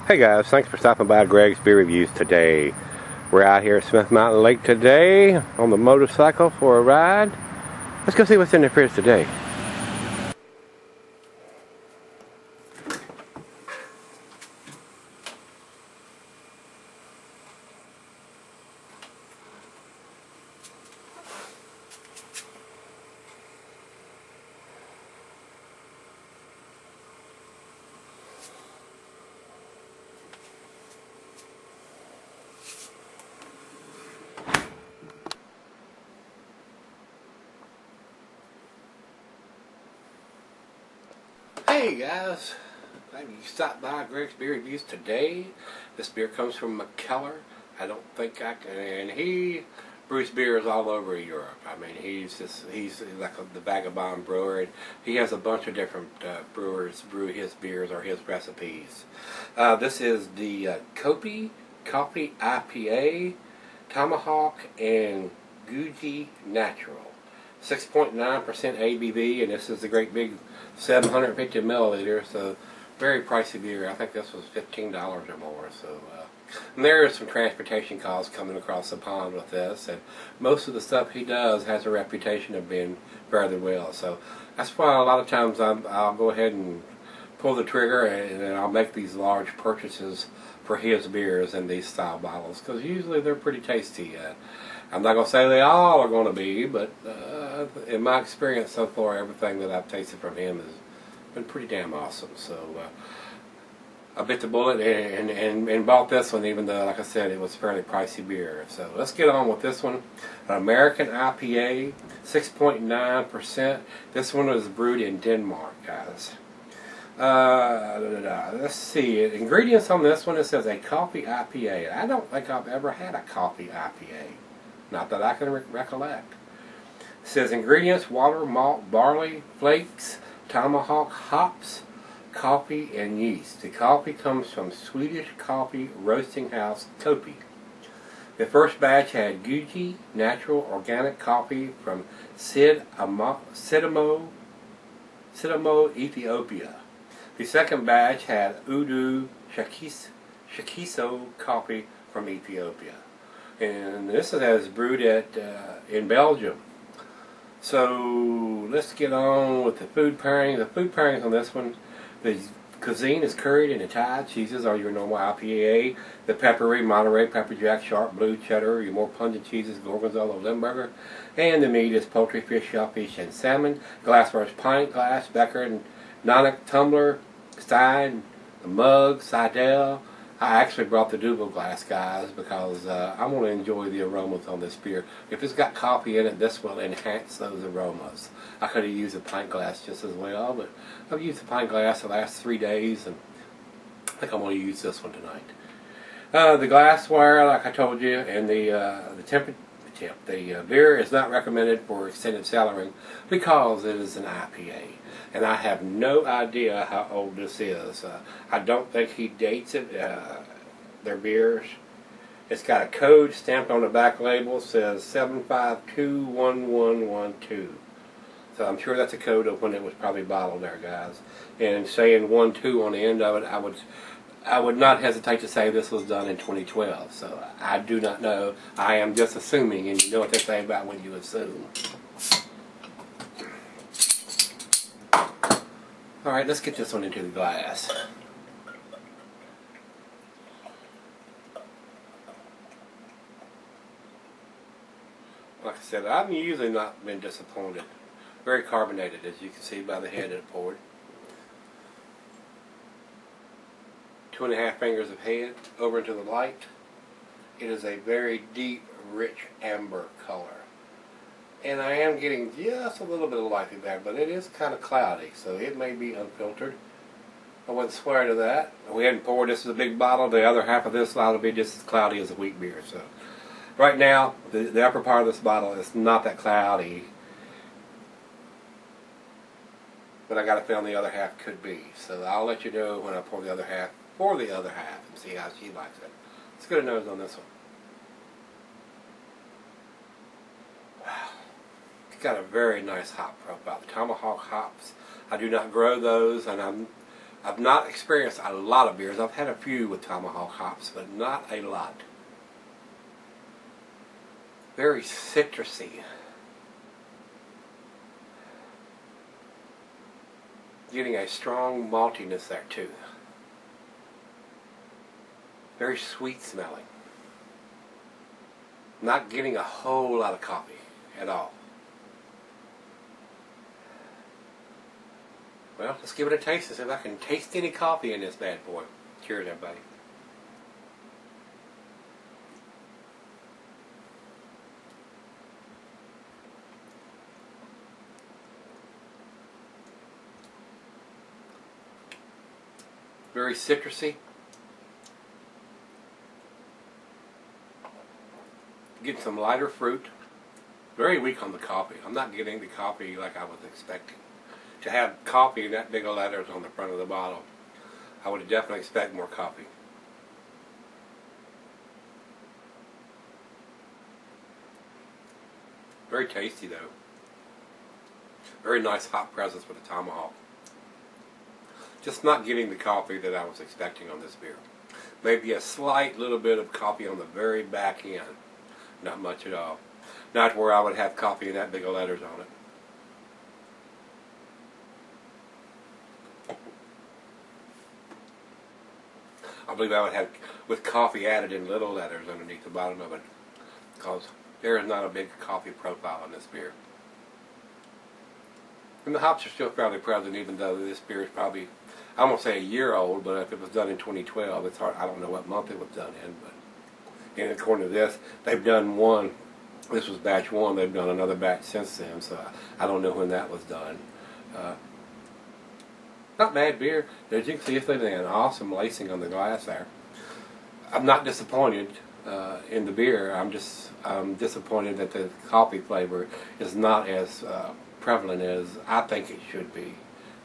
Hey guys, thanks for stopping by Gregsbeerreviews today. We're out here at Smith Mountain Lake today on the motorcycle for a ride. Let's go see what's in the fridge today. Hey guys, glad you stopped by Gregsbeerreviews today. This beer comes from Mikkeller. I don't think I can, and he brews beers all over Europe. I mean, he's like the vagabond brewer, and he has a bunch of different brewers brew his beers or his recipes. This is the Coffee IPA, Tomahawk, and Guji Natural. 6.9% ABV, and this is the great big 750 milliliters, so very pricey beer. I think this was $15 or more. So, and there is some transportation costs coming across the pond with this, and most of the stuff he does has a reputation of being fairly well. So that's why a lot of times I'll go ahead and pull the trigger, and I'll make these large purchases for his beers in these style bottles, because usually they're pretty tasty. I'm not going to say they all are going to be, but in my experience so far, everything that I've tasted from him has been pretty damn awesome. So I bit the bullet and bought this one, even though, like I said, it was fairly pricey beer. So let's get on with this one. An American IPA, 6.9%. This one was brewed in Denmark, guys. Let's see. Ingredients on this one, it says a coffee IPA. I don't think I've ever had a coffee IPA. Not that I can recollect. It says ingredients: water, malt, barley, flakes, tomahawk, hops, coffee, and yeast. The coffee comes from Swedish coffee roasting house Kopi. The first batch had Guji natural organic coffee from Sidamo, Ethiopia. The second batch had Udu Shakiso coffee from Ethiopia. And this is brewed in Belgium. So let's get on with the food pairing. The food pairings on this one, the cuisine is curried in Italian cheeses or your normal IPA. The peppery, Monterey, pepper jack, sharp blue, cheddar. Your more pungent cheeses, gorgonzola, Limburger. And the meat is poultry, fish, shellfish, and salmon. Glassware is pint glass, Becker, and Nonic, tumbler, Stein, the mug, Seidel. I actually brought the double glass, guys, because I want to enjoy the aromas on this beer. If it's got coffee in it, this will enhance those aromas. I could have used a pint glass just as well, but I've used the pint glass the last 3 days, and I think I'm going to use this one tonight. The glassware, like I told you, and the beer is not recommended for extended cellaring because it is an IPA. And I have no idea how old this is. I don't think he dates it, their beers. It's got a code stamped on the back label, says 7521112. So I'm sure that's a code of when it was probably bottled there, guys. And saying 12 on the end of it, I would not hesitate to say this was done in 2012. So I do not know. I am just assuming, and you know what they say about when you assume. Alright, let's get this one into the glass. Like I said, I've usually not been disappointed. Very carbonated, as you can see by the head it poured. 2.5 fingers of head over into the light. It is a very deep, rich amber color. And I am getting just a little bit of light in there, but it is kind of cloudy, so it may be unfiltered. I wouldn't swear to that. We hadn't poured this as a big bottle. The other half of this bottle will be just as cloudy as a wheat beer. So right now, the upper part of this bottle is not that cloudy, but I got a feeling the other half could be. So I'll let you know when I pour the other half and see how she likes it. Let's get a nose on this one. Got a very nice hop profile. The Tomahawk hops, I do not grow those, and I'm I've not experienced a lot of beers. I've had a few with Tomahawk hops, but not a lot. Very citrusy. Getting a strong maltiness there too. Very sweet smelling. Not getting a whole lot of coffee at all. Well, let's give it a taste and see if I can taste any coffee in this bad boy. Cheers, everybody. Very citrusy. Getting some lighter fruit. Very weak on the coffee. I'm not getting the coffee like I was expecting. To have coffee in that big of letters on the front of the bottle, I would definitely expect more coffee. Very tasty though. Very nice hop presence with the Tomahawk. Just not getting the coffee that I was expecting on this beer. Maybe a slight little bit of coffee on the very back end. Not much at all. Not where I would have coffee in that big of letters on it. I believe I would have with coffee added in little letters underneath the bottom of it, because there is not a big coffee profile in this beer. And the hops are still fairly present, even though this beer is probably, I won't say a year old, but if it was done in 2012, it's hard. I don't know what month it was done in, but and according to this, they've done one. This was batch one. They've done another batch since then, so I don't know when that was done. Not bad beer. As you can see, it's an awesome lacing on the glass there. I'm not disappointed in the beer. I'm disappointed that the coffee flavor is not as prevalent as I think it should be.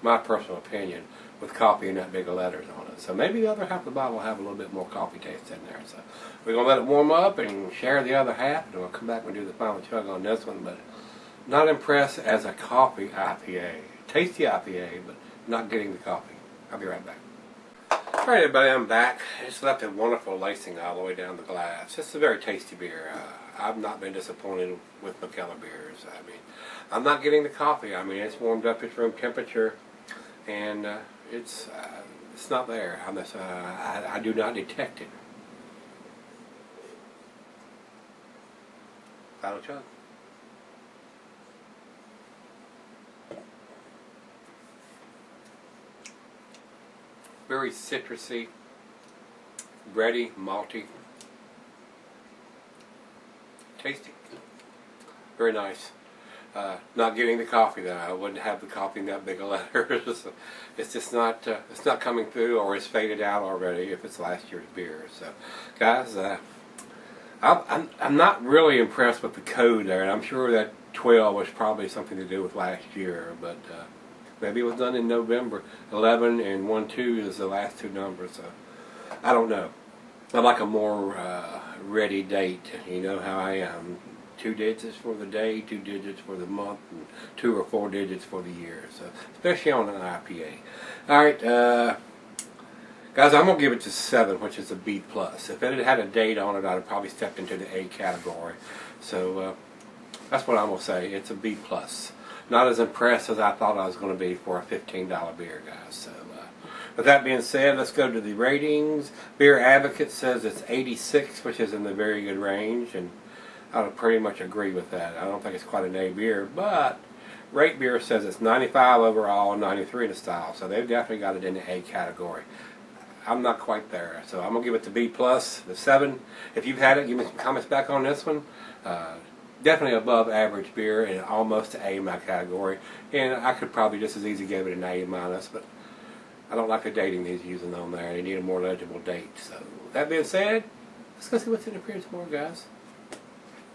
My personal opinion, with coffee and that big of letters on it. So maybe the other half of the bottle will have a little bit more coffee taste in there. So we're going to let it warm up and share the other half, and we'll come back and do the final chug on this one. But not impressed as a coffee IPA. Tasty IPA, but not getting the coffee. I'll be right back. Alright everybody, I'm back. It's left a wonderful lacing all the way down the glass. It's a very tasty beer. I've not been disappointed with Mikkeller beers. I mean, I'm not getting the coffee. I mean, it's warmed up, it's room temperature, and it's not there. I do not detect it. Final chug. Very citrusy, bready, malty, tasty, very nice. Not getting the coffee though. I wouldn't have the coffee in that big of letters. It's just not. It's not coming through, or it's faded out already if it's last year's beer. So, guys, I'm not really impressed with the code there, and I'm sure that 12 was probably something to do with last year, but. Maybe it was done in November. 11 and 1-2 is the last two numbers. So I don't know. I like a more ready date. You know how I am. 2 digits for the day, 2 digits for the month, and 2 or 4 digits for the year. So especially on an IPA. All right, guys, I'm gonna give it to 7, which is a B+. If it had had a date on it, I'd have probably stepped into the A category. So that's what I'm gonna say. It's a B+. Not as impressed as I thought I was going to be for a $15 beer, guys. So, with that being said, let's go to the ratings. Beer Advocate says it's 86, which is in the very good range, and I would pretty much agree with that. I don't think it's quite an A beer, but Rate Beer says it's 95 overall and 93 in the style, so they've definitely got it in the A category. I'm not quite there, so I'm going to give it the B+, the 7. If you've had it, give me some comments back on this one. Definitely above average beer and almost to A in my category. And I could probably just as easy give it an A-, but I don't like the dating he's using on there. They need a more legible date. So, with that being said, let's go see what's in the fridge more, guys.